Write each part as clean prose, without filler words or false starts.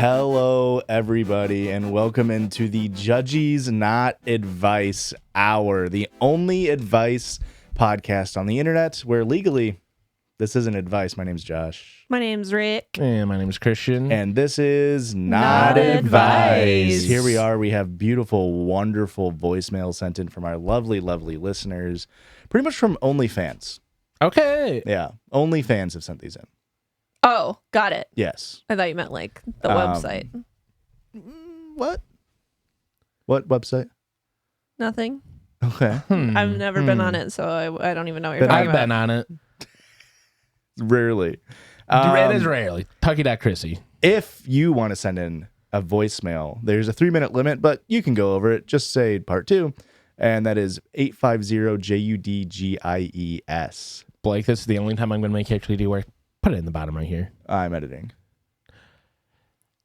Hello, everybody, and welcome into the Judgies Not Advice Hour, the only advice podcast on the internet where legally this isn't advice. My name's Josh. My name's Rick. And my name is Christian. And this is Not Advice. Here we are. We have beautiful, wonderful voicemail sent in from our lovely, lovely listeners, pretty much from OnlyFans. Okay. Yeah, OnlyFans have sent these in. Oh, got it. Yes. I thought you meant like the website. What? What website? Nothing. Okay. I've never been on it, so I don't even know what you're talking I've about. been on it. Rarely. It is rarely. Tucky.Chrissy. If you want to send in a voicemail, there's a 3-minute limit, but you can go over it. Just say part 2, and that is 850-JUDGIES. Blake, this is the only time I'm going to make you actually do work. Put it in the bottom right here. I'm editing.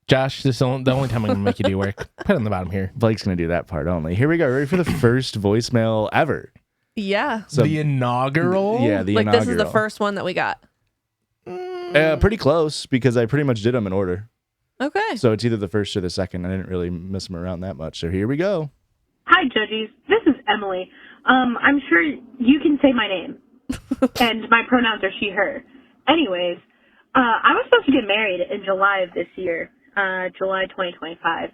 Josh, this is the only time I'm going to make you do work. Put it in the bottom here. Blake's going to do that part only. Here we go. Ready for the first voicemail ever. Yeah. So, The inaugural? yeah, the Like inaugural. this is the first one that we got. Pretty close, because I pretty much did them in order. Okay. So it's either the first or the second. I didn't really miss them around that much. So here we go. Hi, Judgies. This is Emily. I'm sure you can say my name, and my pronouns are she, her. Anyways, I was supposed to get married in July of this year, July 2025.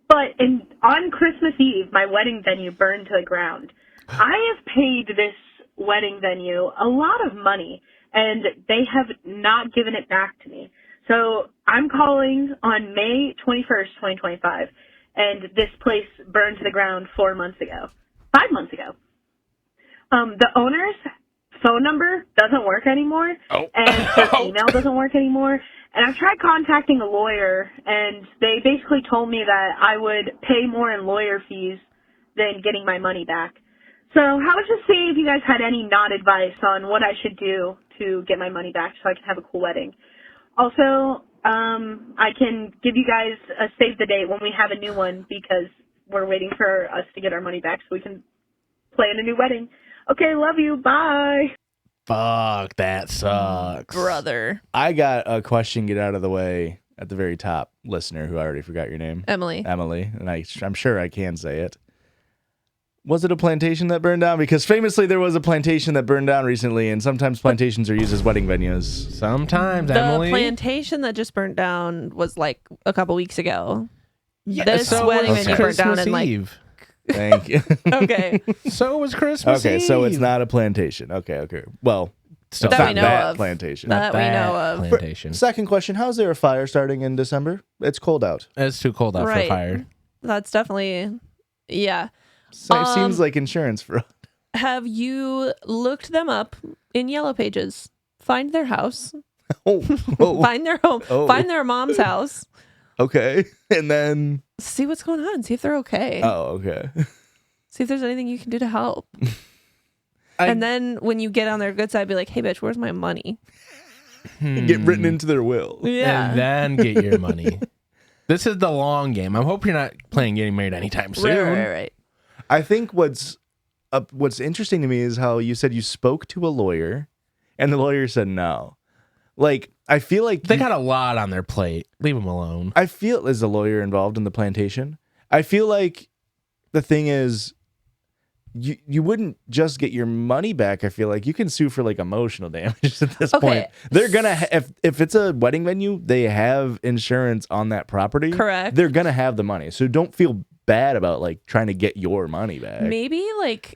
But on Christmas Eve, my wedding venue burned to the ground. I have paid this wedding venue a lot of money, and they have not given it back to me. So I'm calling on May 21st, 2025, and this place burned to the ground 5 months ago. The owner's phone number doesn't work anymore, and his email doesn't work anymore. And I've tried contacting a lawyer, and they basically told me that I would pay more in lawyer fees than getting my money back. So I was just seeing if you guys had any advice on what I should do to get my money back so I can have a cool wedding. Also, I can give you guys a save the date when we have a new one, because we're waiting for us to get our money back so we can plan a new wedding. Okay, love you. Bye. Fuck, that sucks. Brother. I got a question, get out of the way, at the very top. Listener, who I already forgot your name. Emily. Emily, and I'm sure I can say it. Was it a plantation that burned down? Because famously there was a plantation that burned down recently, and sometimes plantations are used as wedding venues. Sometimes, The Emily. plantation that just burnt down was like a couple weeks ago. Yeah, This so wedding was venue burnt down Christmas in like... Eve. Thank you. Okay. So was Christmas Okay, Eve. so it's not a plantation. Okay. Well, Still it's That not we know that of. plantation. That we know of. Plantation. Second question, how's there a fire starting in December? It's cold out. It's too cold out for Right. fire. That's definitely... Yeah. So it seems like insurance for... Have you looked them up in Yellow Pages? Find their house. oh, Find their home. Oh. Find their mom's house. okay. And then... See what's going on. See if they're okay. Oh, okay. See if there's anything you can do to help. I- And then when you get on their good side, be like, hey, bitch, where's my money? Get written into their will. Yeah. And then get your money. This is the long game. I hope you're not planning getting married anytime soon. Right. I think what's interesting to me is how you said you spoke to a lawyer, and the lawyer said no. Like, I feel like They got a lot on their plate. Leave them alone. I feel as a lawyer involved in the plantation. I feel like the thing is, you wouldn't just get your money back. I feel like you can sue for like emotional damages at this Okay. point. They're gonna if it's a wedding venue, they have insurance on that property. Correct. They're gonna have the money, so don't feel bad about like trying to get your money back. Maybe like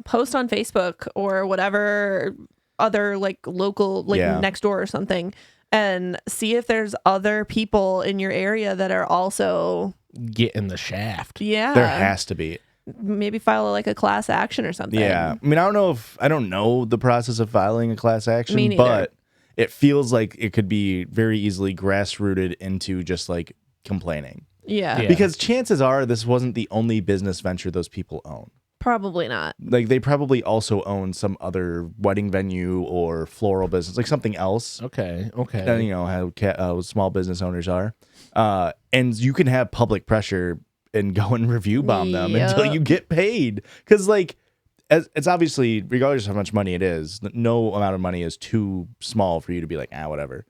post on Facebook or whatever other like local, like Yeah. next door or something, and see if there's other people in your area that are also, Get in the shaft. yeah. There has to be. Maybe file like a class action or something. Yeah. I mean, I don't know the process of filing a class action, Me neither. but it feels like it could be very easily grassrooted into just like complaining. Yeah. Yeah. Because chances are this wasn't the only business venture those people own. Probably not. Like they probably also own some other wedding venue or floral business, like something else. Okay. And you know how small business owners are. And you can have public pressure and go and review bomb them until Yep. you get paid. Because like, it's obviously, regardless of how much money it is, no amount of money is too small for you to be like, whatever.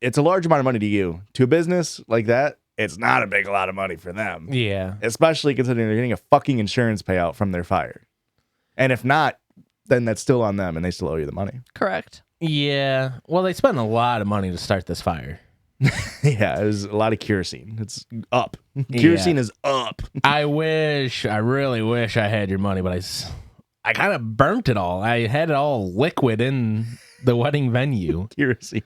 it's a large amount of money to you. To a business like that, it's not a lot of money for them. Yeah. Especially considering they're getting a fucking insurance payout from their fire. And if not, then that's still on them and they still owe you the money. Correct. Yeah. Well, they spent a lot of money to start this fire. Yeah, it was a lot of kerosene. It's up. Kerosene is up. I really wish I had your money, but I kind of burnt it all. I had it all liquid in the wedding venue. Kerosene.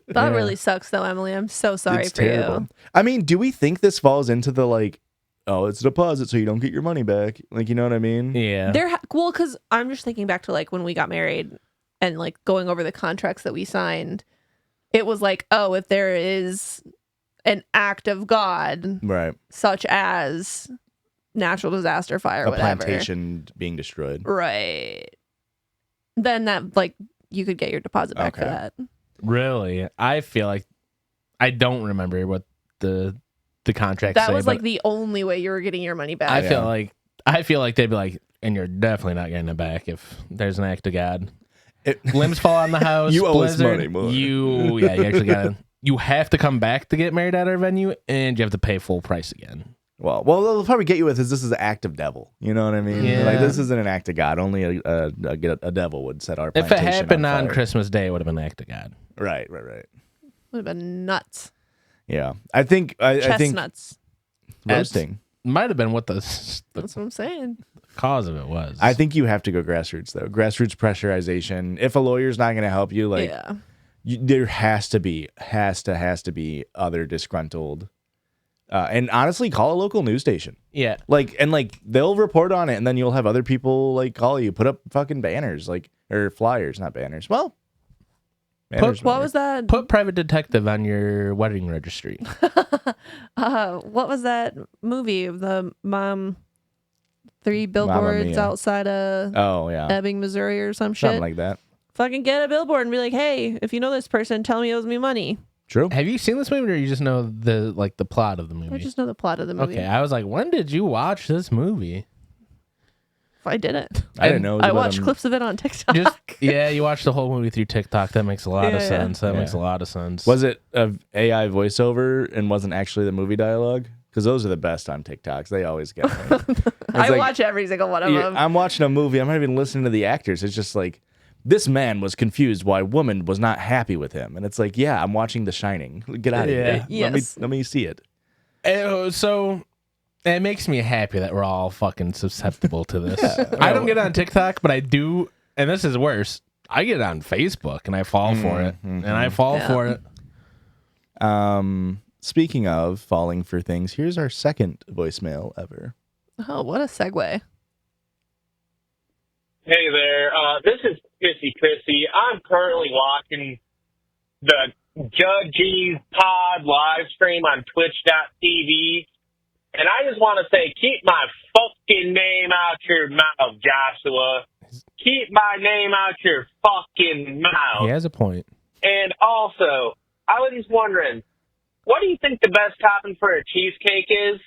That really sucks, though, Emily. I'm so sorry It's for terrible. you. I mean, do we think this falls into the like, oh, it's a deposit, so you don't get your money back? Like, you know what I mean? Yeah. Well, because I'm just thinking back to like when we got married and like going over the contracts that we signed. It was like, oh, if there is an act of God, Right. such as natural disaster, fire, A whatever, plantation being destroyed. right? Then that like you could get your deposit back for Okay. that. Really? I feel like I don't remember what the contract That say, was but like the only way you were getting your money back. I feel like they'd be like, and you're definitely not getting it back if there's an act of God. Limbs fall on the house. You owe us blizzard, money more. You actually gotta. You have to come back to get married at our venue, and you have to pay full price again. Well, they'll probably get you with this is an act of devil. You know what I mean? Yeah. Like, this isn't an act of God. Only a devil would set our If it plantation happened on on fire. Christmas Day, it would have been an act of God. Right. Would have been nuts. Yeah. I think Chestnuts. roasting. Might have been what the That's what I'm saying. cause of it was. I think you have to go grassroots though. Grassroots pressurization. If a lawyer's not going to help you, like Yeah. there has to be other disgruntled. And honestly, call a local news station. Yeah. Like they'll report on it, and then you'll have other people like call you, put up fucking banners, like or flyers, not banners. Well, banners, What was that? Put private detective on your wedding registry. What was that movie? The mom, 3 billboards Mia. outside of Oh yeah, Ebbing, Missouri, or some shit. something like that. Fucking get a billboard and be like, hey, if you know this person, tell me he owes me money. True. Have you seen this movie, or you just know the plot of the movie? I just know the plot of the movie. Okay, I was like, when did you watch this movie? I didn't. I didn't know. It was I about watched clips of it on TikTok. Yeah, you watched the whole movie through TikTok. That makes a lot of Yeah. sense. That Yeah. makes a lot of sense. Was it a AI voiceover and wasn't actually the movie dialogue? Because those are the best on TikToks. They always get me. I like- watch every single one of them. I'm watching a movie. I'm not even listening to the actors. It's just like, this man was confused why woman was not happy with him. And it's like, yeah, I'm watching The Shining. Get out of Yeah. here. Yes. Let me see it. So it makes me happy that we're all fucking susceptible to this. I don't get on TikTok, but I do, and this is worse. I get on Facebook and I fall for it, and I fall Yeah. for it. Speaking of falling for things, here's our second voicemail ever. Oh, what a segue. Hey there, this is Chrissy. I'm currently watching the Judgies pod live stream on twitch.tv, and I just want to say, keep my fucking name out your mouth, Joshua. Keep my name out your fucking mouth. He has a point. And also, I was just wondering, what do you think the best topping for a cheesecake is?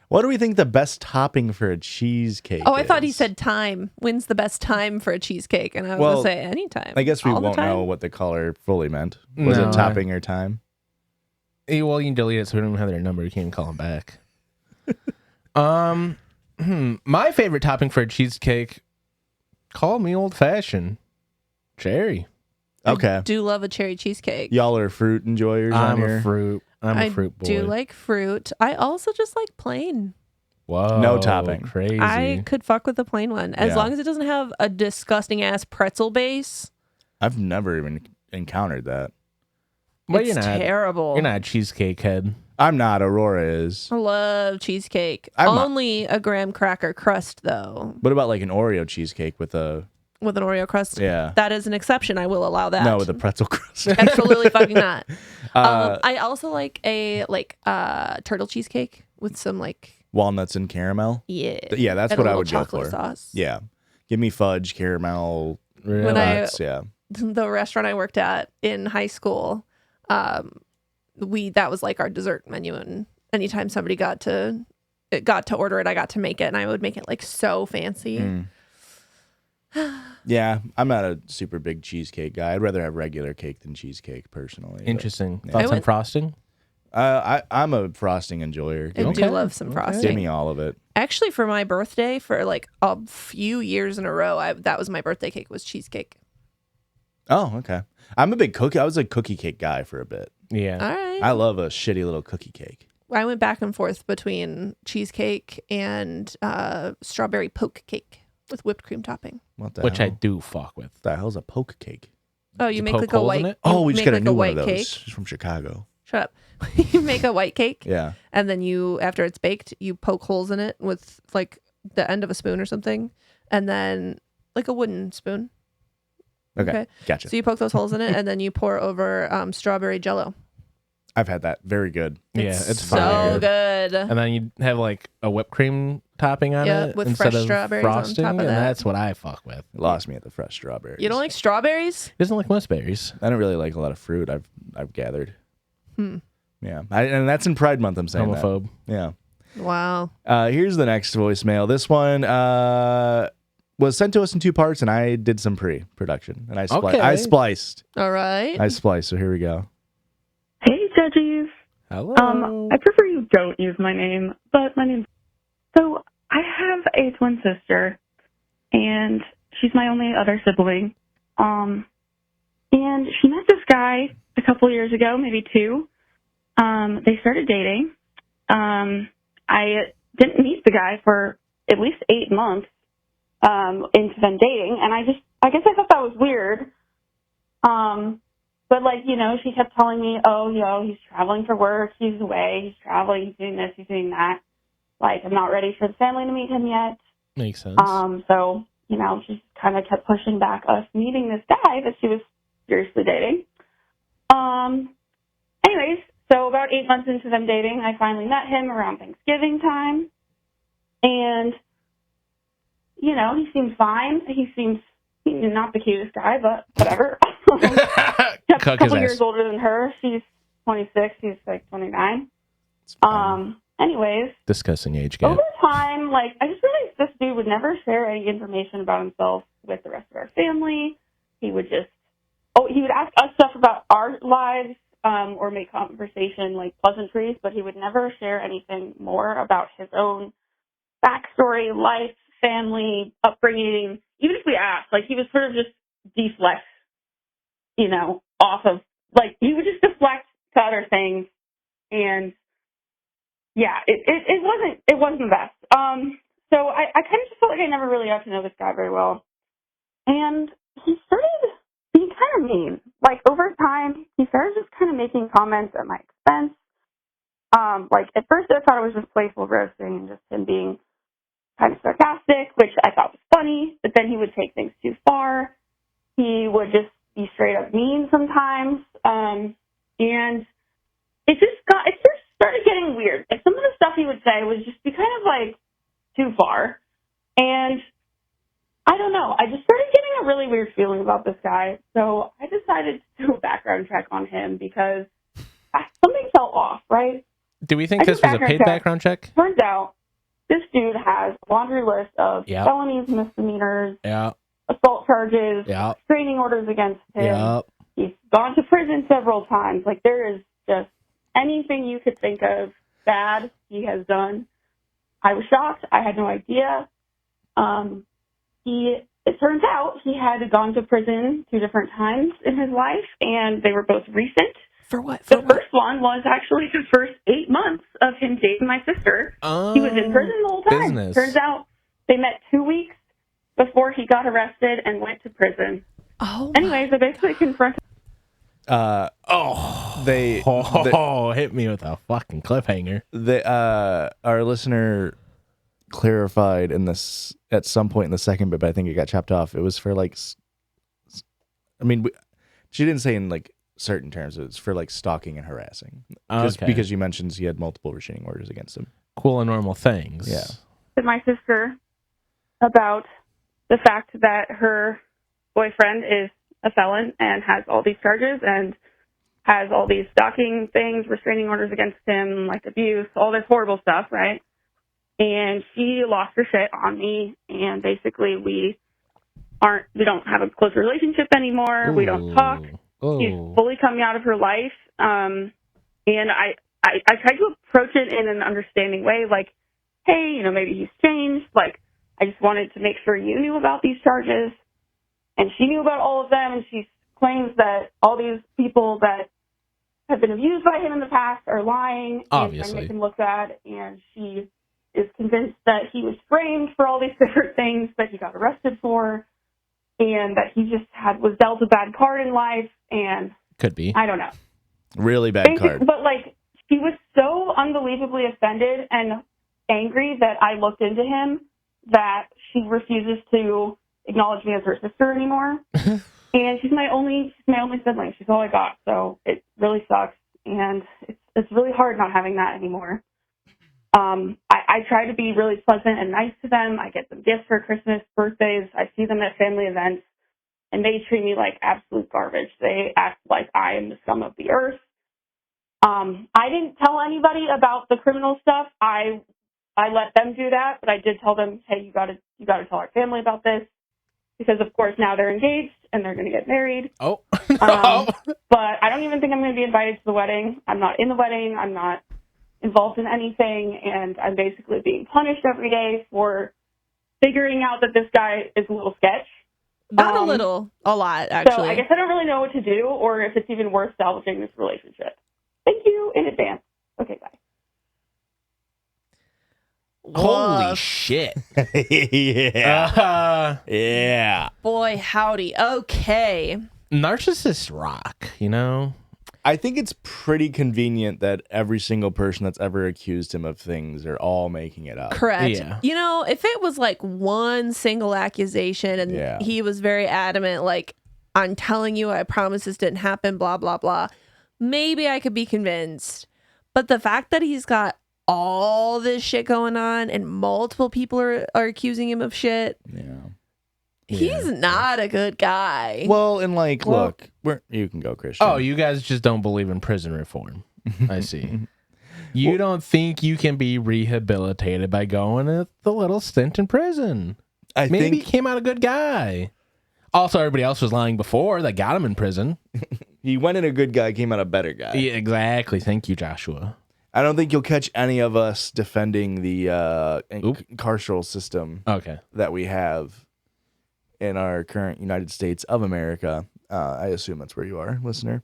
What do we think the best topping for a cheesecake Oh, I thought he is? said time. When's the best time for a cheesecake? And I was Well, going to say anytime. I guess we All the won't time? know what the caller fully meant. Was No, it topping or time? Well, you can delete it so we don't have their number. You can't even call them back. My favorite topping for a cheesecake, call me old fashioned. Cherry. Okay. Do love a cherry cheesecake. Y'all are fruit enjoyers on I'm here. a fruit. I'm a fruit boy. I do like fruit. I also just like plain. Whoa, No topping. Crazy. I could fuck with the plain one as Yeah. long as it doesn't have a disgusting ass pretzel base. I've never even encountered that. But It's you're not. terrible. You're not a cheesecake head. I'm not. Aurora is. I love cheesecake. I'm not- Only a graham cracker crust though, What about like an Oreo cheesecake with a with an Oreo crust. yeah? That is an exception. I will allow that. No, with a pretzel crust. Absolutely fucking not. I also like a turtle cheesecake with some like Walnuts and caramel. yeah Yeah, that's and a what I little would go chocolate for. sauce. Yeah, give me fudge, caramel, Really? When I- nuts. Yeah, The restaurant I worked at in high school, that was like our dessert menu, and anytime somebody got to order it, I got to make it, and I would make it like so fancy. Yeah, I'm not a super big cheesecake guy. I'd rather have regular cake than cheesecake, personally. but- Interesting. Yeah. Thoughts on went- frosting? I'm a frosting enjoyer. I Give, do love some frosting. give me all of it. Actually, for my birthday, for like a few years in a row, that was my birthday cake, was cheesecake. Oh, okay. I'm a big cookie. I was a cookie cake guy for a bit. Yeah. All right. I love a shitty little cookie cake. I went back and forth between cheesecake and strawberry poke cake with whipped cream topping. What the Which hell? I do fuck with. What the hell's a poke cake? Oh, you make poke like a holes in white. it? Oh, we just make got a like new one white of those. cake. She's from Chicago. Shut up. You make a white cake, Yeah. and then you, after it's baked, you poke holes in it with like the end of a spoon or something, and then like a wooden spoon. Okay. Gotcha. So you poke those holes in it, and then you pour over strawberry jello. I've had that. Very good. Yeah, it's so fire. good. And then you have like a whipped cream topping on Yeah, it with instead fresh of strawberries on frosting, top of and that. that's what I fuck with. It lost me at the fresh strawberries. You don't like strawberries? Doesn't like most berries. I don't really like a lot of fruit. I've gathered. Hmm. Yeah. And that's in Pride Month. I'm saying Homophobe. that. Yeah. Wow. Here's the next voicemail. This one was sent to us in 2 parts, and I did some pre-production, and I Okay. spliced. All right. I spliced. So here we go. Hey, Judgies. Hello. I prefer you don't use my name, but my name. So I have a twin sister, and she's my only other sibling. And she met this guy a couple years ago, maybe 2. They started dating. I didn't meet the guy for at least 8 months into them dating, and I guess I thought that was weird. But, like, you know, she kept telling me, oh, you know, he's traveling for work, he's away, he's traveling, he's doing this, he's doing that. Like, I'm not ready for the family to meet him yet. Makes sense. So, you know, she kind of kept pushing back us meeting this guy that she was seriously dating. Anyways, so about 8 months into them dating, I finally met him around Thanksgiving time. And, you know, he seems fine. He's not the cutest guy, but whatever. A couple years older than her. She's 26. He's like 29. It's fine. Anyways, Discussing age gap. over time, like, I just realized this dude would never share any information about himself with the rest of our family. He would ask us stuff about our lives, or make conversation, like, pleasantries, but he would never share anything more about his own backstory, life, family, upbringing. Even if we asked, like, he was sort of just deflect, you know, off of, like, he would just deflect to other things. And yeah, it wasn't the best. So I kind of just felt like I never really got to know this guy very well. And he started being kind of mean. Like, over time, he started just kind of making comments at my expense. Like, at first I thought it was just playful roasting and just him being kind of sarcastic, which I thought was funny, but then he would take things too far. He would just be straight up mean sometimes. And it just started getting weird. Like, some of the stuff he would say was just be kind of like too far. And I don't know. I just started getting a really weird feeling about this guy. So I decided to do a background check on him because something felt off, right? Do we think this was a paid background check? Turns out this dude has a laundry list of felonies, misdemeanors, assault charges, restraining orders against him. He's gone to prison several times. Like, there is just anything you could think of bad he has done. I was shocked. I had no idea. It turns out he had gone to prison 2 different times in his life, and they were both recent. For what? The first one was actually the first 8 months of him dating my sister. He was in prison the whole time. Business. Turns out they met 2 weeks before he got arrested and went to prison. Anyways, I basically confronted. Hit me with a fucking cliffhanger. Our listener clarified in this at some point in the second bit, but I think it got chopped off. It was for like, I mean, she didn't say in like certain terms. It was for like stalking and harassing. Because you mentioned he had multiple restraining orders against him. Cool and normal things. Yeah. My sister about the fact that her boyfriend is a felon and has all these charges and has all these stalking things, restraining orders against him, like abuse, all this horrible stuff, right? And she lost her shit on me, and basically we we don't have a close relationship anymore. We don't talk. She's fully coming out of her life. And I tried to approach it in an understanding way, like, hey, you know, maybe he's changed. Like, I just wanted to make sure you knew about these charges. And she knew about all of them, and she claims that all these people that have been abused by him in the past are lying. Obviously. And make him look bad. And she is convinced that he was framed for all these different things that he got arrested for, and that he just was dealt a bad card in life. And could be. I don't know. Really bad card. But, like, she was so unbelievably offended and angry that I looked into him that she refuses to acknowledge me as her sister anymore. And she's my only sibling. She's all I got. So it really sucks. And it's really hard not having that anymore. I try to be really pleasant and nice to them. I get them gifts for Christmas, birthdays. I see them at family events, and they treat me like absolute garbage. They act like I am the scum of the earth. I didn't tell anybody about the criminal stuff. I let them do that, but I did tell them, hey, you gotta tell our family about this, because of course now they're engaged and they're gonna get married. Oh, but I don't even think I'm gonna be invited to the wedding. I'm not in the wedding. I'm not involved in anything, and I'm basically being punished every day for figuring out that this guy is a little sketch. Not a little, a lot, actually. So I guess I don't really know what to do, or if it's even worth salvaging this relationship. Thank you in advance. Okay, bye. holy shit. Yeah. Yeah. Boy, howdy. Okay. Narcissists rock, you know? I think it's pretty convenient that every single person that's ever accused him of things are all making it up. Correct. Yeah. You know, if it was like one single accusation and he was very adamant, like, I'm telling you, I promise this didn't happen, blah, blah, blah, maybe I could be convinced. But the fact that he's got all this shit going on and multiple people are accusing him of shit. Yeah. He's not a good guy. Well, and like, look, you can go, Christian. Oh, you guys just don't believe in prison reform. I see. You don't think you can be rehabilitated by going a little stint in prison. Maybe he came out a good guy. Also, everybody else was lying before that got him in prison. He went in a good guy, came out a better guy. Yeah, exactly. Thank you, Joshua. I don't think you'll catch any of us defending the carceral system that we have in our current United States of America. I assume that's where you are, listener.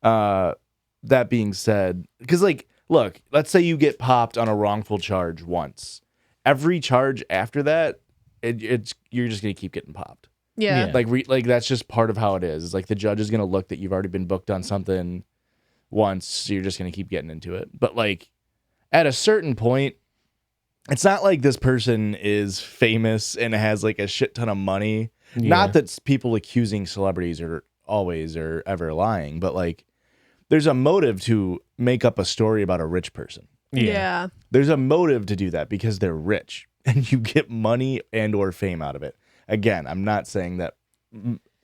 That being said, because, like, look, let's say you get popped on a wrongful charge once. Every charge after that, you're just going to keep getting popped. Yeah. Like that's just part of how it is. It's like the judge is going to look that you've already been booked on something once, so you're just going to keep getting into it. But, like, at a certain point, it's not like this person is famous and has, like, a shit ton of money. Yeah. Not that people accusing celebrities are always or ever lying, but, like, there's a motive to make up a story about a rich person. Yeah. There's a motive to do that because they're rich and you get money and or fame out of it. Again, I'm not saying that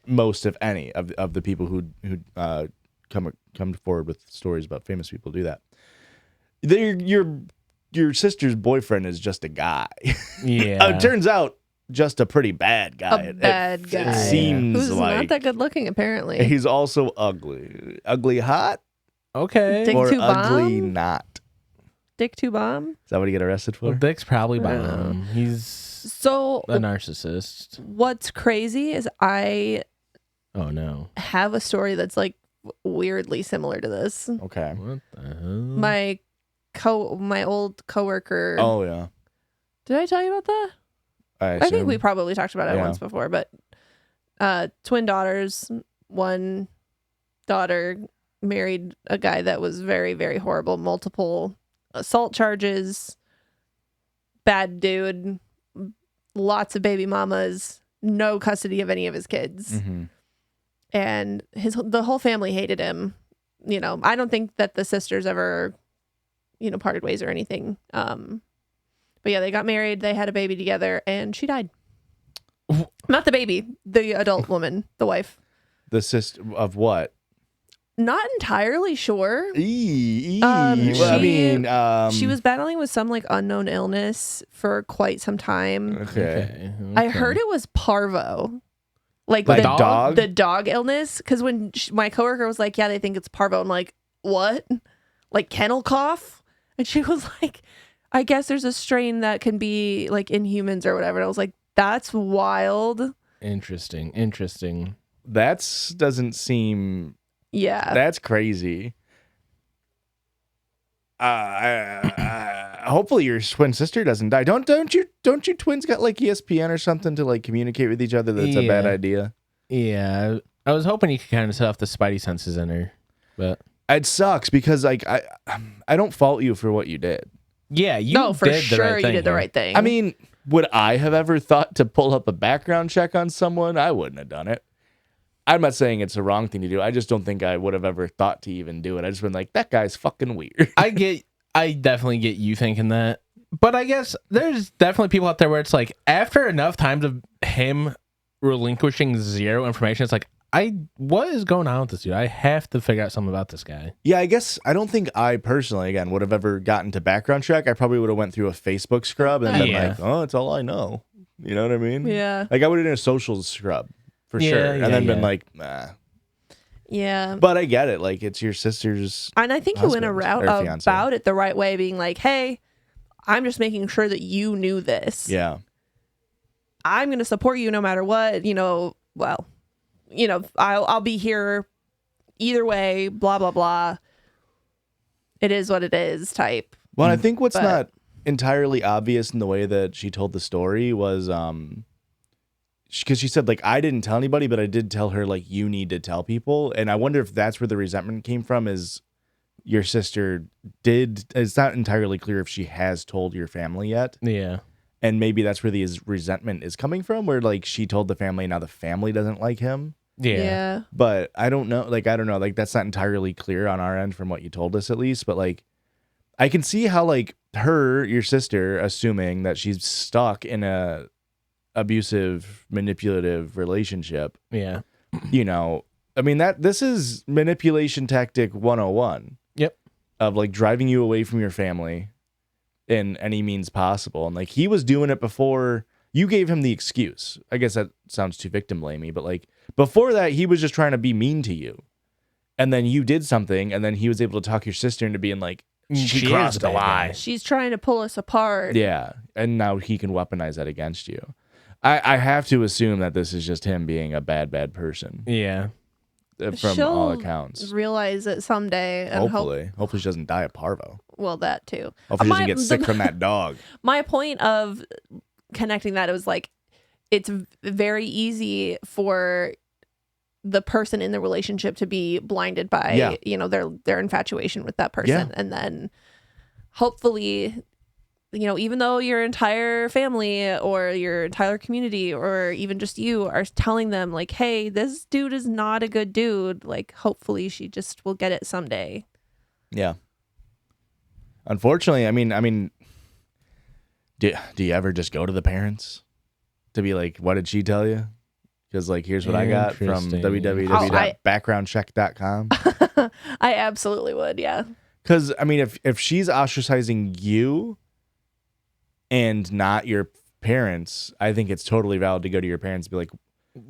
most, if any, of the people who come forward with stories about famous people do that. Your sister's boyfriend is just a guy. Yeah. It turns out just a pretty bad guy. A bad guy. It seems who's like not that good looking, apparently. He's also ugly. Ugly hot? Okay. Dick or to ugly bomb? not. Dick to bomb? Is that what he get arrested for? Well, Dick's probably bomb. He's a narcissist. What's crazy is I have a story that's like weirdly similar to this. Okay. What the hell? My old coworker. Oh yeah. Did I tell you about that? I think we probably talked about it once before, but twin daughters, one daughter married a guy that was very, very horrible, multiple assault charges, bad dude, lots of baby mamas, no custody of any of his kids. Mm-hmm. And the whole family hated him. You know, I don't think that the sisters ever, parted ways or anything. But yeah, they got married, they had a baby together, and she died. Not the baby, the adult woman, the wife. The sister of what? Not entirely sure. She was battling with some like unknown illness for quite some time. Okay. I heard it was parvo. Like the dog? The dog illness. Because when my coworker was like, yeah, they think it's parvo. I'm like, what? Like kennel cough? And she was like, I guess there's a strain that can be like in humans or whatever. And I was like, that's wild. Interesting. That doesn't seem... Yeah. That's crazy. Hopefully your twin sister doesn't die. Don't you twins got like ESPN or something to like communicate with each other? That's a bad idea. Yeah, I was hoping you could kind of set off the spidey senses in her, but it sucks because like I don't fault you for what you did. Yeah, you no, for did sure the right you thing did the here. right thing. I mean, would I have ever thought to pull up a background check on someone? I wouldn't have done it. I'm not saying it's the wrong thing to do. I just don't think I would have ever thought to even do it. I just been like, that guy's fucking weird. I definitely get you thinking that. But I guess there's definitely people out there where it's like, after enough times of him relinquishing zero information, it's like, what is going on with this dude? I have to figure out something about this guy. Yeah, I guess I don't think I personally, again, would have ever gotten to background check. I probably would have went through a Facebook scrub and been like, oh, it's all I know. You know what I mean? Yeah. Like I would have done a social scrub for sure. And then been like, nah. Yeah. But I get it. Like it's your sister's And I think you went about it the right way, being like, hey, I'm just making sure that you knew this. Yeah. I'm going to support you no matter what, well, I'll be here either way, blah, blah, blah. It is what it is type. Well, I think what's not entirely obvious in the way that she told the story was, because she said, like, I didn't tell anybody, but I did tell her, like, you need to tell people. And I wonder if that's where the resentment came from, is your sister it's not entirely clear if she has told your family yet. Yeah. And maybe that's where the resentment is coming from, where, like, she told the family, now the family doesn't like him. Yeah. But I don't know. Like, that's not entirely clear on our end from what you told us, at least. But, like, I can see how, like, your sister, assuming that she's stuck in a abusive, manipulative relationship. Yeah. I mean, this is manipulation tactic 101. Yep. Of, like, driving you away from your family in any means possible. And, like, he was doing it before you gave him the excuse. I guess that sounds too victim blamey, but, like, before that, he was just trying to be mean to you. And then you did something, and then he was able to talk your sister into being like, she crossed the line. She's trying to pull us apart. Yeah. And now he can weaponize that against you. I have to assume that this is just him being a bad Yeah. person. From all accounts. Realize it someday. And hopefully she doesn't die of parvo. Well, that too. Hopefully she doesn't get sick from that dog. My point of connecting that, it was like, it's very easy for the person in the relationship to be blinded by, their infatuation with that person. Yeah. And then hopefully, even though your entire family or your entire community or even just you are telling them like, hey, this dude is not a good dude, like, hopefully she just will get it someday. Yeah. Unfortunately, I mean, do you ever just go to the parents to be like, what did she tell you? Because, like, here's what I got from www.backgroundcheck.com. I absolutely would, yeah. Because, I mean, if she's ostracizing you and not your parents, I think it's totally valid to go to your parents and be like,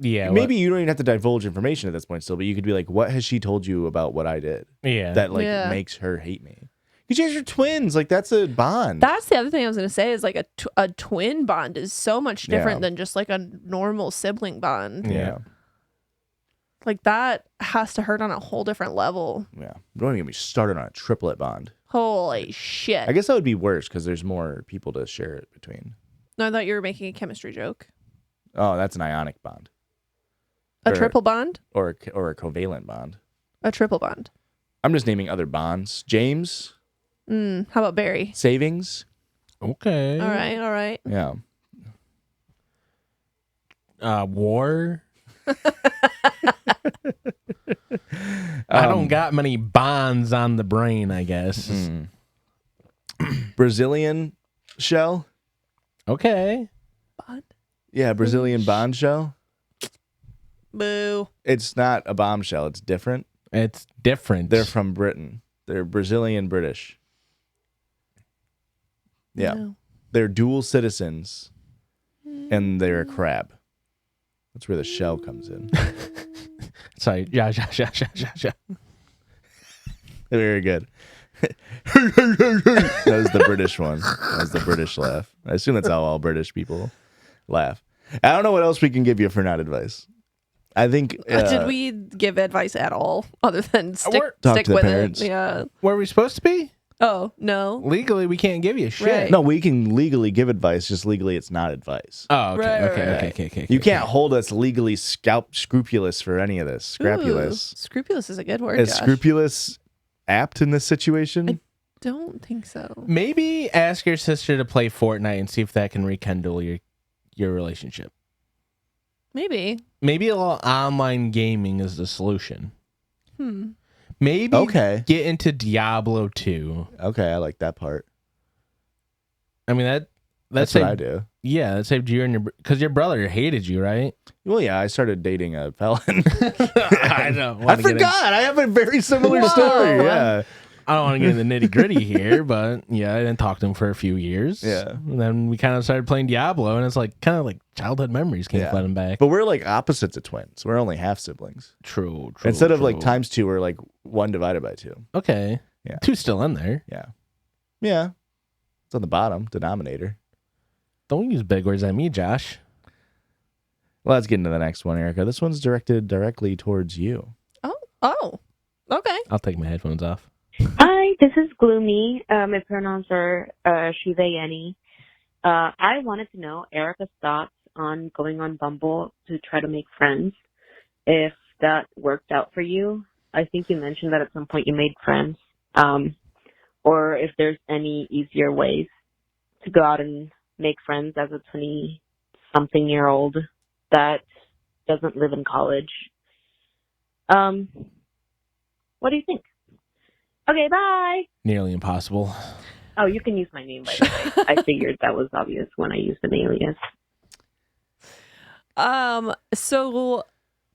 yeah, maybe you don't even have to divulge information at this point still, but you could be like, what has she told you about what I did? Yeah. That, like, makes her hate me. Because you guys are twins. Like, that's a bond. That's the other thing I was going to say is, like, a twin bond is so much different than just, like, a normal sibling bond. Yeah. Like, that has to hurt on a whole different level. Yeah. Don't even get me started on a triplet bond. Holy shit. I guess that would be worse because there's more people to share it between. No, I thought you were making a chemistry joke. Oh, that's an ionic bond. A triple bond? Or a covalent bond. A triple bond. I'm just naming other bonds. James? How about Barry? Savings? Okay. All right. Yeah. War? I don't got many bonds on the brain, I guess. Brazilian shell? Okay. Bond? Yeah, Brazilian bond shell. Boo. It's not a bombshell. It's different. It's different. They're from Britain. They're Brazilian British. Yeah. No. They're dual citizens, and they're a crab. That's where the shell comes in. Sorry. Yeah. Very good. That was the British one. That was the British laugh. I assume that's how all British people laugh. I don't know what else we can give you for not advice. I think. Did we give advice at all other than stick Talk to the with parents. it? Yeah. Were we supposed to be? Oh, no. Legally, we can't give you shit. Right. No, we can legally give advice. Just legally, it's not advice. Oh, okay. Right. Okay. You can't hold us legally scrupulous for any of this. Scrupulous. Ooh, scrupulous is a good word. Is Josh. scrupulous apt in this situation? Don't think so. Maybe ask your sister to play Fortnite and see if that can rekindle your relationship. Maybe Maybe a little online gaming is the solution. Maybe get into Diablo 2. Okay, I like that part. I mean That's what I do. Yeah, that saved you and because your brother hated you, right? Well, yeah, I started dating a felon. I know. I forgot. I have a very similar story. Yeah. I don't want to get into the nitty gritty here, but yeah, I didn't talk to him for a few years. Yeah. And then we kind of started playing Diablo, and it's like kind of like childhood memories came flooding back. But we're like opposites of twins. We're only half siblings. True. Instead of like times 2, we're like 1 divided by 2. Okay. Yeah. 2's still in there. Yeah. Yeah. It's on the bottom, denominator. Don't use big words at me, Josh. Well, let's get into the next one, Erica. This one's directed directly towards you. Oh. Okay. I'll take my headphones off. Hi, this is Gloomy. My pronouns are she, they, any. I wanted to know Erica's thoughts on going on Bumble to try to make friends. If that worked out for you. I think you mentioned that at some point you made friends. Or if there's any easier ways to go out and make friends as a 20-something-year-old that doesn't live in college. What do you think? Okay, bye. Nearly impossible. Oh, you can use my name, by the way. I figured that was obvious when I used an alias. So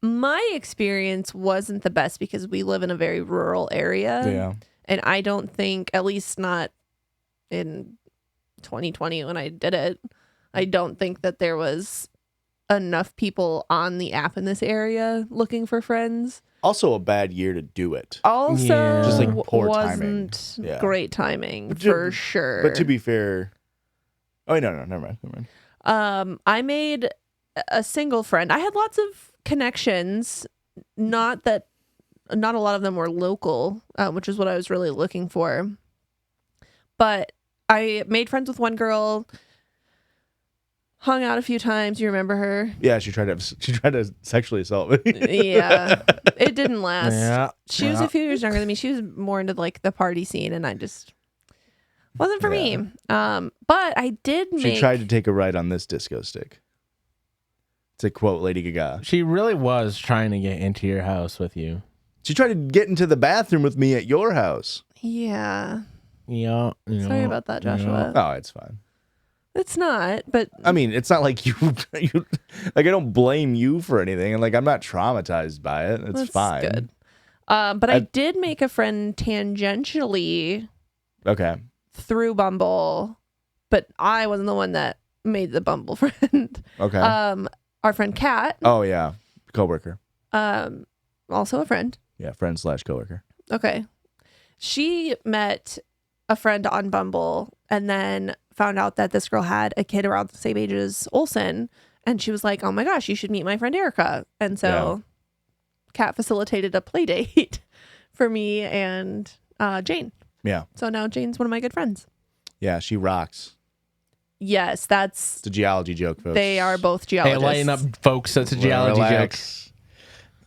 my experience wasn't the best because we live in a very rural area. Yeah. And I don't think, at least not in 2020 when I did it, I don't think that there was enough people on the app in this area looking for friends. Also a bad year to do it. Also, just like poor wasn't timing. Yeah. great timing for sure. But to be fair, no, never mind. I made a single friend. I had lots of connections. Not a lot of them were local, which is what I was really looking for. But I made friends with one girl. Hung out a few times. You remember her? Yeah, she tried to sexually assault me. Yeah, it didn't last. Yeah, She was a few years younger than me. She was more into like the party scene, and I just wasn't for me. But I did make. She tried to take a ride on this disco stick. To quote Lady Gaga, She really was trying to get into your house with you. she tried to get into the bathroom with me at your house. Yeah. Yeah. Sorry about that, Joshua. Oh, it's fine. It's not, but I mean, it's not like you like I don't blame you for anything, and like I'm not traumatized by it. It's that's fine. good. But I did make a friend tangentially. Okay. Through Bumble, but I wasn't the one that made the Bumble friend. Okay. Our friend Kat. Oh yeah, coworker. Also a friend. Yeah, friend / coworker. Okay. She met a friend on Bumble and then found out that this girl had a kid around the same age as Olsen, and she was like, "Oh my gosh, you should meet my friend Erica." And so, Kat facilitated a play date for me and Jane. Yeah. So now Jane's one of my good friends. Yeah, she rocks. Yes, that's It's a geology joke, folks. they are both Hey, geologists. lighten up, folks. That's a geology joke. Relax.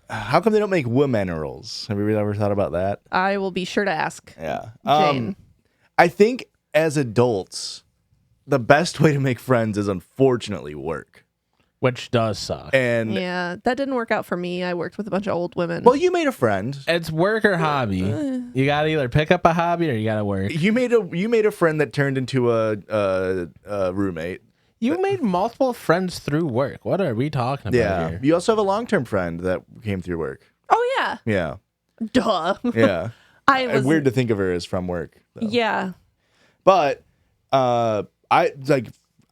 How come they don't make wominerals? Have you ever thought about that? I will be sure to ask. Yeah. Jane. I think as adults, the best way to make friends is unfortunately work. Which does suck. And Yeah, that didn't work out for me. I worked with a bunch of old women. well, you made a friend. It's work or hobby. You gotta either pick up a hobby or you gotta work. You made a friend that turned into a roommate. You made multiple friends through work. What are we talking about Yeah. here? You also have a long-term friend that came through work. Oh yeah, Yeah. duh. Yeah. I was Weird to think of her as from work, though. Yeah, But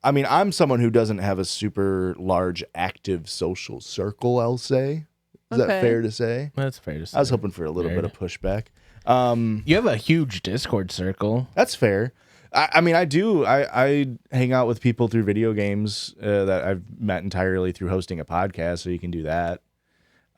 I mean, I'm someone who doesn't have a super large active social circle, I'll say. Is that fair to say? That's fair to say. I was hoping for a little bit of pushback. You have a huge Discord circle. That's fair. I mean, I do. I hang out with people through video games that I've met entirely through hosting a podcast, so you can do that.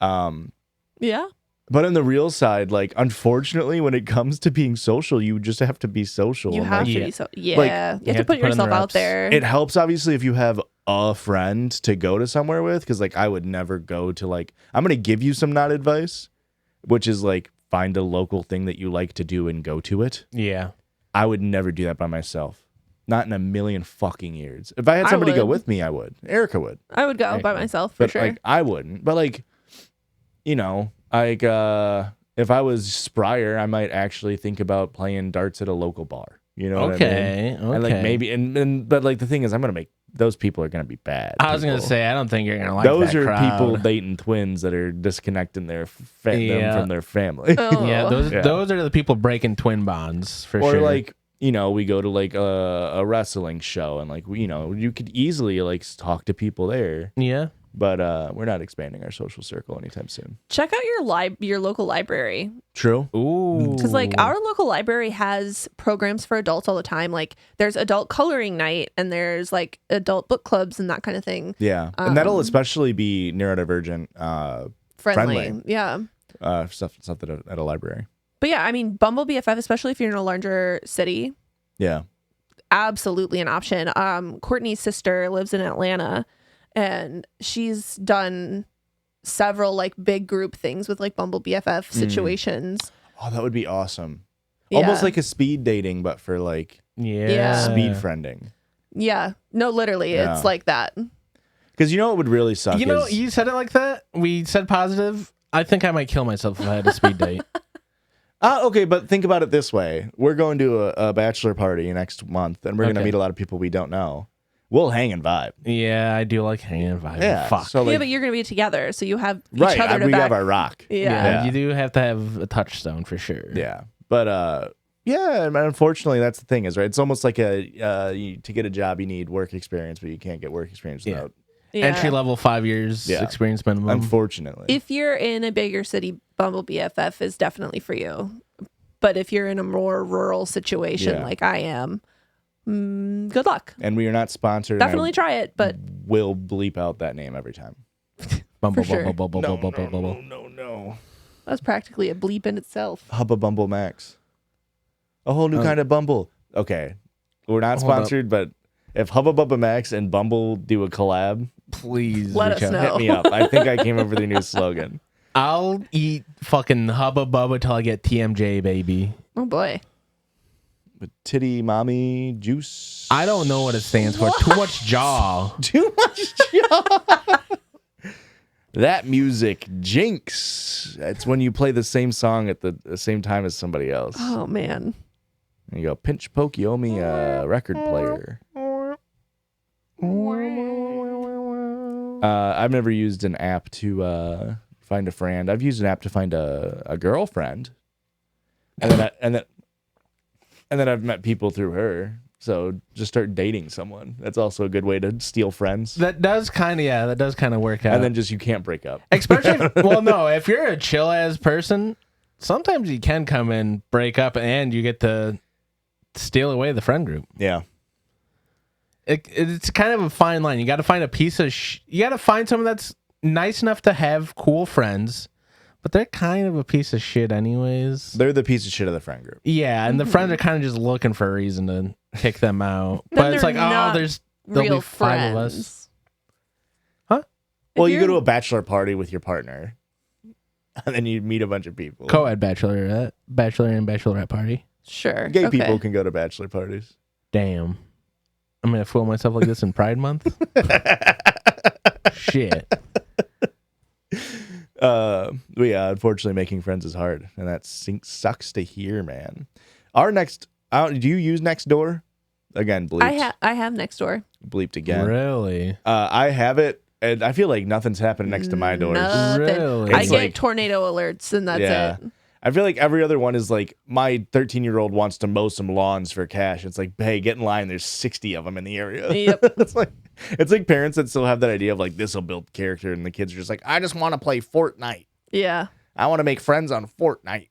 Yeah. But on the real side, like, unfortunately, when it comes to being social, you just have to be social. You have to be you have to put yourself out there. It helps, obviously, if you have a friend to go to somewhere with, because, like, I would never go to, like, I'm going to give you some not advice, which is, like, find a local thing that you like to do and go to it. Yeah. I would never do that by myself. Not in a million fucking years. If I had somebody go with me, I would. Erica would. I would go by myself for sure. Like, I wouldn't. But, like, you know, like, if I was Sprier, I might actually think about playing darts at a local bar. You know what I mean? Okay. And, like, maybe, but, like, the thing is, I'm going to make, those people are going to be bad. I was going to say, I don't think you're going to like those that are crowd. people dating twins that are disconnecting them from their family. Oh. Yeah, those are the people breaking twin bonds, for sure. Or, like, you know, we go to, like, a wrestling show, and, like, you know, you could easily, like, talk to people there. Yeah. But we're not expanding our social circle anytime soon. Check out your local library. True. Ooh. Because, like, our local library has programs for adults all the time. Like, there's adult coloring night, and there's, like, adult book clubs and that kind of thing. Yeah. And that'll especially be neurodivergent friendly. Yeah. Stuff at a library. But yeah, I mean, Bumble BFF, especially if you're in a larger city. Yeah. Absolutely an option. Courtney's sister lives in Atlanta, and she's done several, like, big group things with, like, Bumble BFF situations. Oh, that would be awesome. Yeah. Almost like a speed dating, but for, like, speed friending. Yeah. No, literally, it's like that. Because you know what would really suck? You know, you said it like that. We said positive. I think I might kill myself if I had a speed date. Okay, but think about it this way. We're going to a bachelor party next month, and we're going to meet a lot of people we don't know. We'll hang and vibe. Yeah, I do like hanging and vibing. Yeah, Fuck. so, like, Yeah, but you're going to be together, so you have each right, other to we back. have our rock. Yeah. You do have to have a touchstone for sure. Yeah. But, yeah, and unfortunately, that's the thing is, right? It's almost like to get a job, you need work experience, but you can't get work experience without. Yeah. Entry level 5 years experience minimum. Unfortunately. If you're in a bigger city, Bumble BFF is definitely for you. But if you're in a more rural situation like I am, good luck. And we are not sponsored. Definitely try it, but we'll bleep out that name every time. Bumble, for sure. bumble. No. that's practically a bleep in itself. Hubba Bumble Max. A whole new kind of Bumble. Okay. We're not sponsored, but if Hubba Bubba Max and Bumble do a collab, please let us know. Hit me up. I think I came up with a new slogan. I'll eat fucking Hubba Bubba till I get TMJ, baby. Oh boy. With titty mommy juice. I don't know what it stands for. Too much jaw. Too much jaw. That music jinx. It's when you play the same song at the same time as somebody else. Oh man. And you go, pinch poke, you owe me a record player. I've never used an app to find a friend. I've used an app to find a girlfriend, and then I've met people through her. So just start dating someone. That's also a good way to steal friends. That does kind of work out. And then just you can't break up. Especially, well, no, if you're a chill ass person, sometimes you can come and break up, and you get to steal away the friend group. Yeah. It's kind of a fine line. You got to find a piece of you got to find someone that's nice enough to have cool friends, but they're kind of a piece of shit anyways. They're the piece of shit of the friend group. Yeah, and the friends are kind of just looking for a reason to kick them out. But it's like, there'll be 5 of us. Huh? Well, you go to a bachelor party with your partner, and then you meet a bunch of people. Co-ed bachelor and bachelorette party. Sure. Gay people can go to bachelor parties. Damn. I'm going to fool myself like this in Pride Month? Shit. Yeah, unfortunately, making friends is hard, and that sucks to hear, man. Our next, do you use Nextdoor? Again, bleeped. I have Nextdoor. Bleeped again. Really? I have it, and I feel like nothing's happening next to my doors. Nothing. Really? I It's get like tornado alerts, and that's it. I feel like every other one is like my 13-year-old wants to mow some lawns for cash. It's like, hey, get in line. There's 60 of them in the area. Yep. it's like parents that still have that idea of like this will build character, and the kids are just like, I just want to play Fortnite. Yeah. I want to make friends on Fortnite.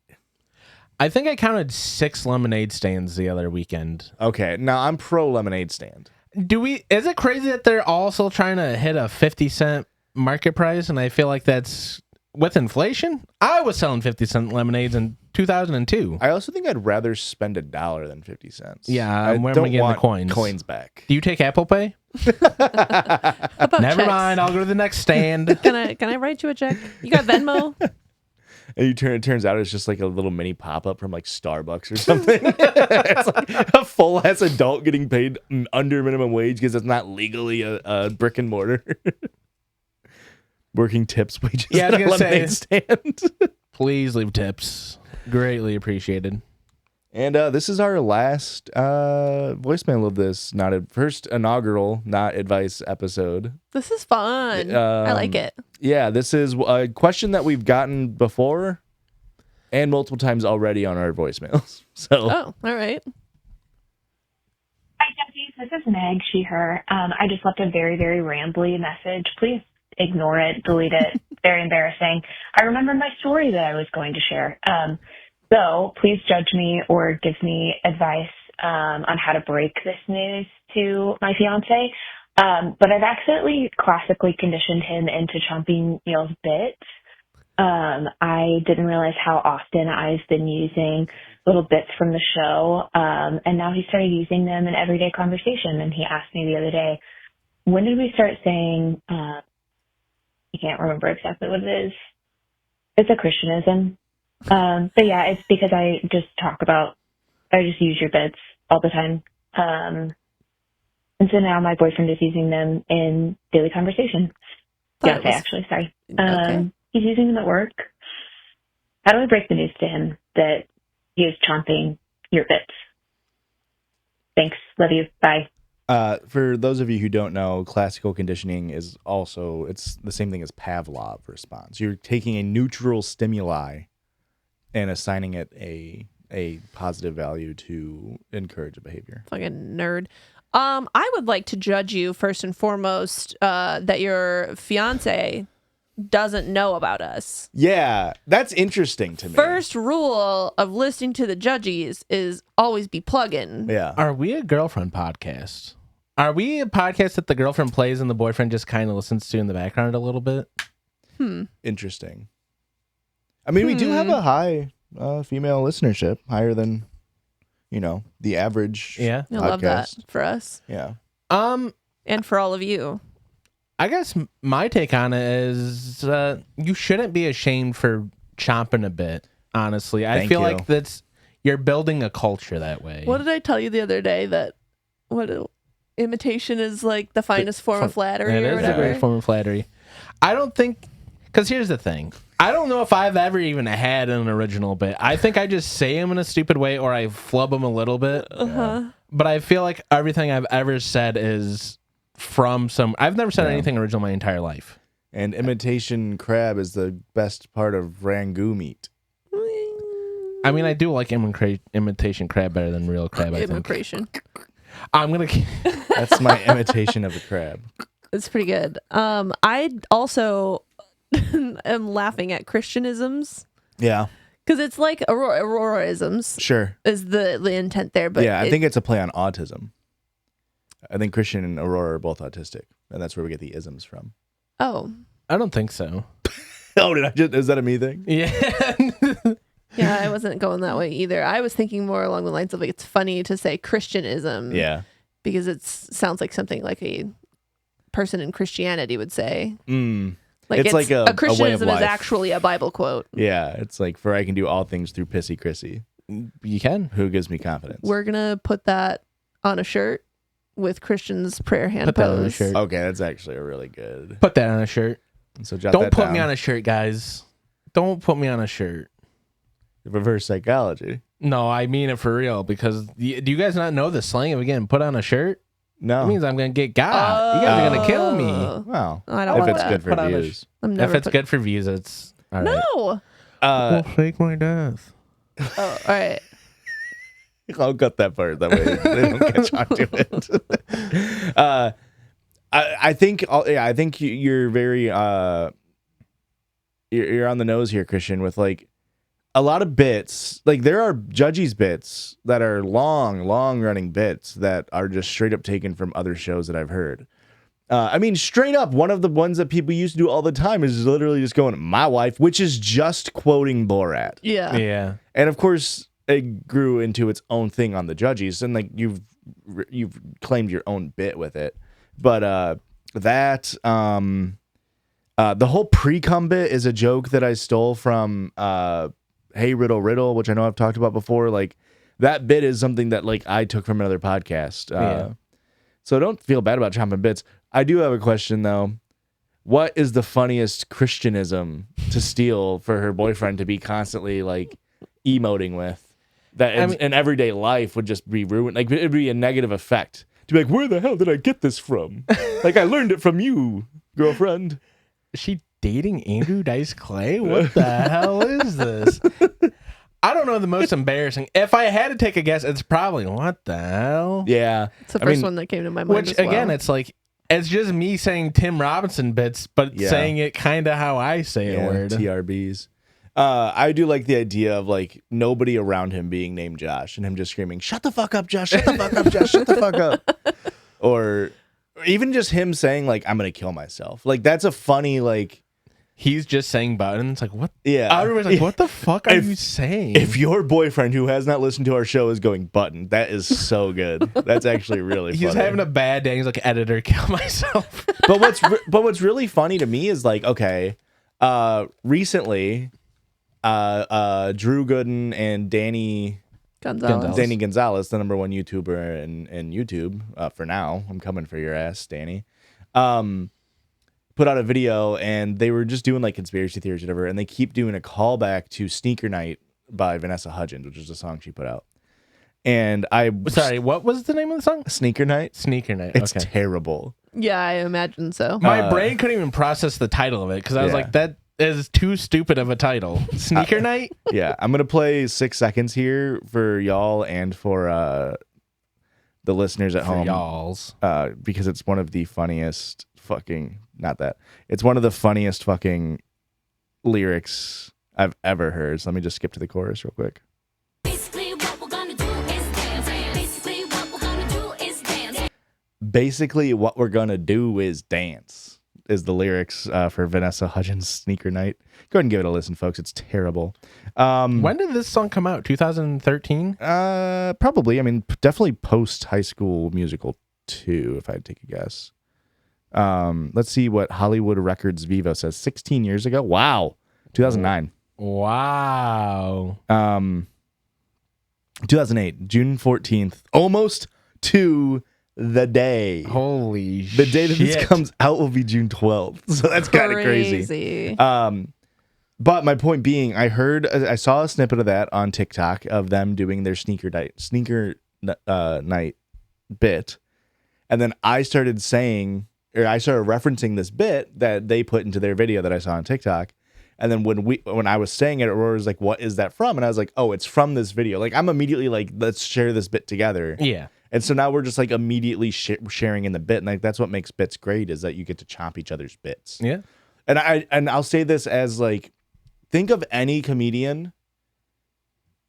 I think I counted 6 lemonade stands the other weekend. Okay, now I'm pro lemonade stand. Is it crazy that they're also trying to hit a 50-cent market price? And I feel like that's with inflation. I was selling 50-cent lemonades in 2002. I also think I'd rather spend $1 than 50 cents. Yeah, where am I getting the coins? Coins back. Do you take Apple Pay? How about Never checks? mind. I'll go to the next stand. Can I write you a check? You got Venmo? And it turns out it's just like a little mini pop-up from like Starbucks or something. It's like a full-ass adult getting paid under minimum wage because it's not legally a brick and mortar. Working tips wages Yeah, I was at a gonna lemonade stand. Please leave tips. Greatly appreciated. And this is our last voicemail of this first inaugural Not Advice episode. This is fun. I like it. Yeah, this is a question that we've gotten before and multiple times already on our voicemails. So, Oh, all right. Hi, Judgies. This is Meg, she, her. I just left a very, very rambly message. Please ignore it, delete it. Very embarrassing. I remember my story that I was going to share. So please judge me or give me advice on how to break this news to my fiance. But I've accidentally classically conditioned him into chomping Neil's bits. I didn't realize how often I've been using little bits from the show. And now he started using them in everyday conversation. And he asked me the other day, when did we start saying, I can't remember exactly what it is. It's a Christianism. But yeah, it's because I just use your bits all the time. And so now my boyfriend is using them in daily conversation. Fiancé, actually, sorry. Okay. He's using them at work. How do I break the news to him that he is chomping your bits? Thanks. Love you. Bye. for those of you who don't know, classical conditioning is also, it's the same thing as Pavlov response. You're taking a neutral stimuli and assigning it a positive value to encourage a behavior. Fucking nerd. I would like to judge you first and foremost that your fiance doesn't know about us. Yeah, that's interesting to me. First rule of listening to the Judgies is always be plugging. Yeah. Are we a girlfriend podcast? Are we a podcast that the girlfriend plays and the boyfriend just kind of listens to in the background a little bit? Interesting. I mean, we do have a high female listenership, higher than, the average. Yeah. I love that for us. Yeah. And for all of you. I guess my take on it is you shouldn't be ashamed for chomping a bit, honestly. I feel like you're building a culture that way. What did I tell you the other day that imitation is like the finest form of flattery It or is whatever? a great form of flattery. I don't think, because here's the thing. I don't know if I've ever even had an original bit. I think I just say them in a stupid way or I flub them a little bit. But I feel like everything I've ever said is from I've never said anything original my entire life. And imitation crab is the best part of Rangoon meat. I mean, I do like imitation crab better than real crab, I think. Imitation. I'm going to... That's my imitation of a crab. It's pretty good. I also am laughing at Christianisms. Yeah. Because it's like Auroraisms. Sure. Is the intent there. But yeah, I think it's a play on autism. I think Christian and Aurora are both autistic, and that's where we get the isms from. Oh. I don't think so. Oh, is that a me thing? Yeah. Yeah, I wasn't going that way either. I was thinking more along the lines of like, it's funny to say Christianism. Yeah. Because it sounds like something like a person in Christianity would say. Like it's like a Christianism way of is life. actually a Bible quote. Yeah, it's like, for I can do all things through Pissy Chrissy. You can. Who gives me confidence. We're going to put that on a shirt with Christian's prayer hand Put that on a pose. shirt. Okay, that's actually a really good. Put that on a shirt. So jot Don't that put down. me on a shirt, guys. Don't put me on a shirt. Reverse psychology. No, I mean it for real. Because do you guys not know the slang of again? Put on a shirt. No. It means I'm gonna get got. You guys are gonna kill me. Well, I don't if want it's that. good for Put on a views. I'm If never it's good for views, it's all right. No. We'll fake my death. Oh, all right. I'll cut that part. That way they don't catch on to it. I think you're very you're on the nose here, Christian, with like a lot of bits. Like there are Judgies bits that are long running bits that are just straight up taken from other shows that I've heard. I mean, straight up, one of the ones that people used to do all the time is literally just going, "My wife," which is just quoting Borat. Yeah. And of course, it grew into its own thing on the Judgies, and like you've claimed your own bit with it. But the whole pre-cum bit is a joke that I stole from Hey Riddle Riddle, which I know I've talked about before. Like that bit is something that like I took from another podcast. So don't feel bad about chomping bits. I do have a question though. What is the funniest Christianism to steal for her boyfriend to be constantly like emoting with? That in everyday life would just be ruined. Like it'd be a negative effect. To be like, where the hell did I get this from? Like I learned it from you, girlfriend. Is she dating Andrew Dice Clay? What the hell is this? I don't know the most embarrassing. If I had to take a guess, it's probably what the hell? Yeah. It's the first one that came to my mind. Which again, it's like it's just me saying Tim Robinson bits, but saying it kind of how I say a word. TRBs. I do like the idea of like nobody around him being named Josh and him just screaming, "Shut the fuck up, Josh! Shut the fuck up, Josh! Shut the fuck up!" Or even just him saying like, "I'm gonna kill myself." Like that's a funny like. He's just saying buttons. Like what? Yeah. Everybody's like, "What the fuck are you saying?" If your boyfriend who has not listened to our show is going button, that is so good. That's actually really funny. He's having a bad day. He's like, "Editor, kill myself." But what's really funny to me is like, okay, recently. Drew Gooden and Danny Gonzalez, the number one YouTuber in YouTube for now. I'm coming for your ass, Danny. Put out a video and they were just doing like conspiracy theories, or whatever, and they keep doing a callback to Sneaker Night by Vanessa Hudgens, which is a song she put out. And sorry, what was the name of the song? Sneaker Night. Sneaker Night. It's terrible. Yeah, I imagine so. My brain couldn't even process the title of it because I was like, that is too stupid of a title. Sneaker Night? Yeah, I'm going to play 6 seconds here for y'all and for the listeners at home. Y'alls. Because it's one of the funniest fucking... Not that. It's one of the funniest fucking lyrics I've ever heard. So let me just skip to the chorus real quick. Basically, what we're gonna do is dance. Basically, what we're gonna do is dance. Basically, what we're gonna do is dance. Is the lyrics for Vanessa Hudgens' Sneaker Night. Go ahead and give it a listen, folks. It's terrible. When did this song come out? 2013? Probably. I mean, definitely post High School Musical 2, if I had to take a guess. Let's see what Hollywood Records Vivo says. 16 years ago? Wow. 2009. Wow. 2008, June 14th. Almost to the day. Holy shit. The day that this comes out will be June 12th. So that's kind of crazy. But my point being, I saw a snippet of that on TikTok of them doing their sneaker night bit. And then I started referencing this bit that they put into their video that I saw on TikTok. And then when I was saying it, Aurora was like, "What is that from?" And I was like, "Oh, it's from this video." Like I'm immediately like, "Let's share this bit together." Yeah. And so now we're just like immediately sharing in the bit, and like that's what makes bits great is that you get to chomp each other's bits. Yeah. And I'll say this as like, think of any comedian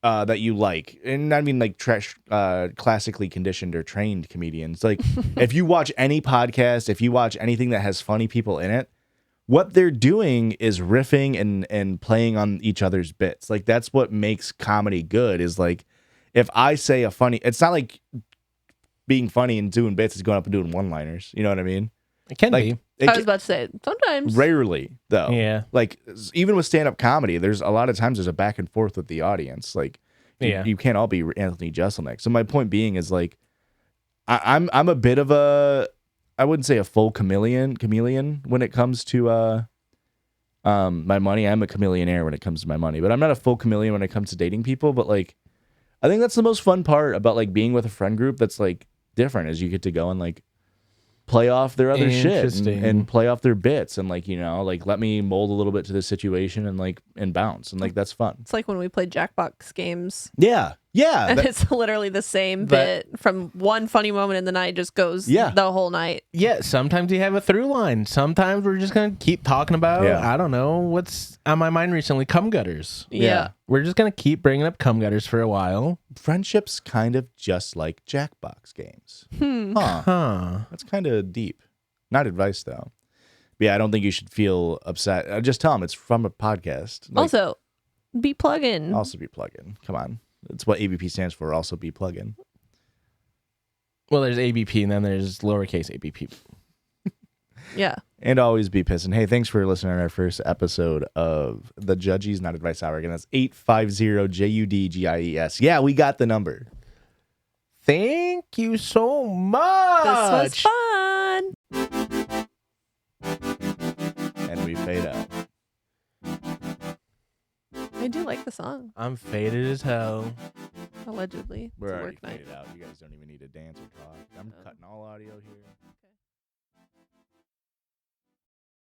that you like, and I mean like classically conditioned or trained comedians. Like if you watch any podcast, if you watch anything that has funny people in it, what they're doing is riffing and playing on each other's bits. Like that's what makes comedy good. Is like if I say a funny, it's not like being funny and doing bits is going up and doing one-liners. You know what I mean? It can be. I was about to say sometimes. Rarely though. Yeah. Like even with stand-up comedy, there's a lot of times there's a back and forth with the audience. Like you can't all be Anthony Jeselnik. So my point being is like I'm a bit of a, I wouldn't say a full chameleon when it comes to my money. I'm a chameleonaire when it comes to my money, but I'm not a full chameleon when it comes to dating people. But like I think that's the most fun part about like being with a friend group that's like different, is you get to go and like play off their other shit and play off their bits and like, you know, like let me mold a little bit to the situation and bounce and like that's fun. It's like when we played Jackbox games. Yeah. And it's literally the same bit from one funny moment in the night just goes the whole night. Yeah, sometimes you have a through line. Sometimes we're just going to keep talking about, I don't know, what's on my mind recently, cum gutters. Yeah. We're just going to keep bringing up cum gutters for a while. Friendship's kind of just like Jackbox games. That's kind of deep. Not advice, though. But yeah, I don't think you should feel upset. Just tell them it's from a podcast. Like, also, be plug-in. Come on. That's what ABP stands for. Also be plug-in. Well, there's ABP and then there's lowercase ABP. Yeah. And always be pissing. Hey, thanks for listening to our first episode of the Judgies Not Advice Hour. Again, that's 850-JUDGIES. Yeah, we got the number. Thank you so much. This was fun. And we fade out. I do like the song. I'm faded as hell. Allegedly. We're already faded out. You guys don't even need to dance or talk. I'm cutting all audio here.